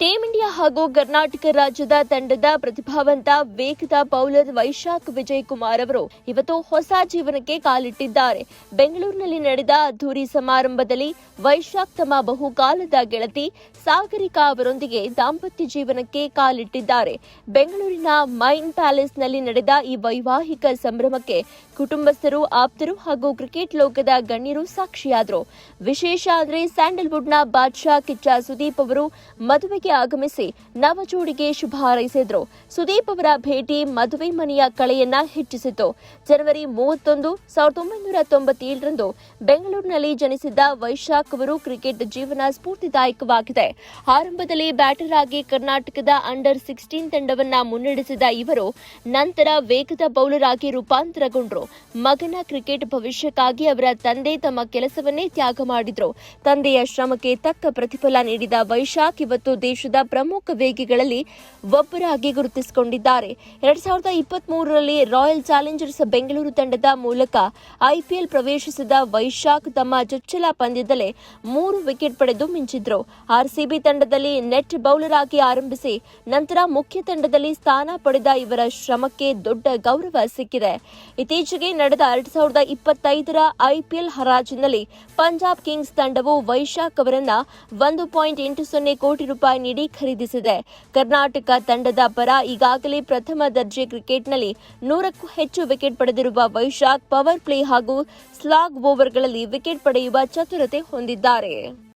Team India ಹಾಗೂ ಕರ್ನಾಟಕ ರಾಜ್ಯದ ತಂಡದ ಪ್ರತಿಭಾವಂತ ವೇಗದ ಬೌಲರ್ ವೈಶಾಖ್ ವಿಜಯ್ ಕುಮಾರ್ ಅವರು ಇವತ್ತು ಹೊಸ ಜೀವನಕ್ಕೆ ಕಾಲಿಟ್ಟಿದ್ದಾರೆ. ಬೆಂಗಳೂರಿನಲ್ಲಿ ನಡೆದ ಅದ್ದೂರಿ ಸಮಾರಂಭದಲ್ಲಿ ವೈಶಾಖ್ ತಮ್ಮ ಬಹುಕಾಲದ ಗೆಳತಿ ಸಾಗರಿಕಾ ಅವರೊಂದಿಗೆ ದಾಂಪತ್ಯ ಜೀವನಕ್ಕೆ ಕಾಲಿಟ್ಟಿದ್ದಾರೆ. ಬೆಂಗಳೂರಿನ ಮೈನ್ ಪ್ಯಾಲೇಸ್ನಲ್ಲಿ ನಡೆದ ಈ ವೈವಾಹಿಕ ಸಂಭ್ರಮಕ್ಕೆ ಕುಟುಂಬಸ್ಥರು, ಆಪ್ತರು ಹಾಗೂ ಕ್ರಿಕೆಟ್ ಲೋಕದ ಗಣ್ಯರು ಸಾಕ್ಷಿಯಾದರು. ವಿಶೇಷ ಅಂದರೆ ಸ್ಯಾಂಡಲ್ವುಡ್ನ ಬಾದ್ಶಾ ಕಿಚ್ಚ ಸುದೀಪ್ ಅವರು ಮದುವೆಗೆ ಆಗಮಿಸಿ ನವ ಜೋಡಿಗೆ ಶುಭ ಹಾರೈಸಿದ್ರು. ಸುದೀಪ್ ಅವರ ಭೇಟಿ ಮದುವೆ ಮನೆಯ ಕಳೆಯನ್ನ ಹೆಚ್ಚಿಸಿತು. ಜನವರಿ 31, 1997ರಂದು ಬೆಂಗಳೂರಿನಲ್ಲಿ ಜನಿಸಿದ್ದ ವೈಶಾಖ್ ಅವರು ಕ್ರಿಕೆಟ್ ಜೀವನ ಸ್ಫೂರ್ತಿದಾಯಕವಾಗಿದೆ. ಆರಂಭದಲ್ಲಿ ಬ್ಯಾಟರ್ ಆಗಿ ಕರ್ನಾಟಕದ ಅಂಡರ್-16 ತಂಡವನ್ನ ಮುನ್ನಡೆಸಿದ ಇವರು ನಂತರ ವೇಗದ ಬೌಲರ್ ಆಗಿ ರೂಪಾಂತರಗೊಂಡರು. ಮಗನ ಕ್ರಿಕೆಟ್ ಭವಿಷ್ಯಕ್ಕಾಗಿ ಅವರ ತಂದೆ ತಮ್ಮ ಕೆಲಸವನ್ನೇ ತ್ಯಾಗ ಮಾಡಿದ್ರು. ತಂದೆಯ ಶ್ರಮಕ್ಕೆ ತಕ್ಕ ಪ್ರತಿಫಲ ನೀಡಿದ ವೈಶಾಖ್ ಇವತ್ತು ದೇಶದ ಪ್ರಮುಖ ವೇಗಿಗಳಲ್ಲಿ ಒಬ್ಬರಾಗಿ ಗುರುತಿಸಿಕೊಂಡಿದ್ದಾರೆ. 2023ರಲ್ಲಿ ರಾಯಲ್ ಚಾಲೆಂಜರ್ಸ್ ಬೆಂಗಳೂರು ತಂಡದ ಮೂಲಕ ಐಪಿಎಲ್ ಪ್ರವೇಶಿಸಿದ ವೈಶಾಖ್ ತಮ್ಮ ಚೊಚ್ಚಲ ಪಂದ್ಯದಲ್ಲೇ 3 ವಿಕೆಟ್ ಪಡೆದು ಮಿಂಚಿದ್ರು. ಆರ್ಸಿಬಿ ತಂಡದಲ್ಲಿ ನೆಟ್ ಬೌಲರ್ ಆಗಿ ಆರಂಭಿಸಿ ನಂತರ ಮುಖ್ಯ ತಂಡದಲ್ಲಿ ಸ್ಥಾನ ಪಡೆದ ಇವರ ಶ್ರಮಕ್ಕೆ ದೊಡ್ಡ ಗೌರವ ಸಿಕ್ಕಿದೆ. ಇತ್ತೀಚೆಗೆ ನಡೆದ 2025ರ ಐಪಿಎಲ್ ಹರಾಜಿನಲ್ಲಿ ಪಂಜಾಬ್ ಕಿಂಗ್ಸ್ ತಂಡವು ವೈಶಾಖ್ ಅವರನ್ನ 1.80 ಕೋಟಿ ರೂಪಾಯಿ ನೀಡಿ ಖರೀದಿಸಿದೆ. ಕರ್ನಾಟಕ ತಂಡದ ಪರ ಈಗಾಗಲೇ ಪ್ರಥಮ ದರ್ಜೆ ಕ್ರಿಕೆಟ್ನಲ್ಲಿ 100ಕ್ಕೂ ಹೆಚ್ಚು ವಿಕೆಟ್ ಪಡೆದಿರುವ ವೈಶಾಖ್ ಪವರ್ ಪ್ಲೇ ಹಾಗೂ ಸ್ಲಾಗ್ ಓವರ್ಗಳಲ್ಲಿ ವಿಕೆಟ್ ಪಡೆಯುವ ಚತುರತೆ ಹೊಂದಿದ್ದಾರೆ.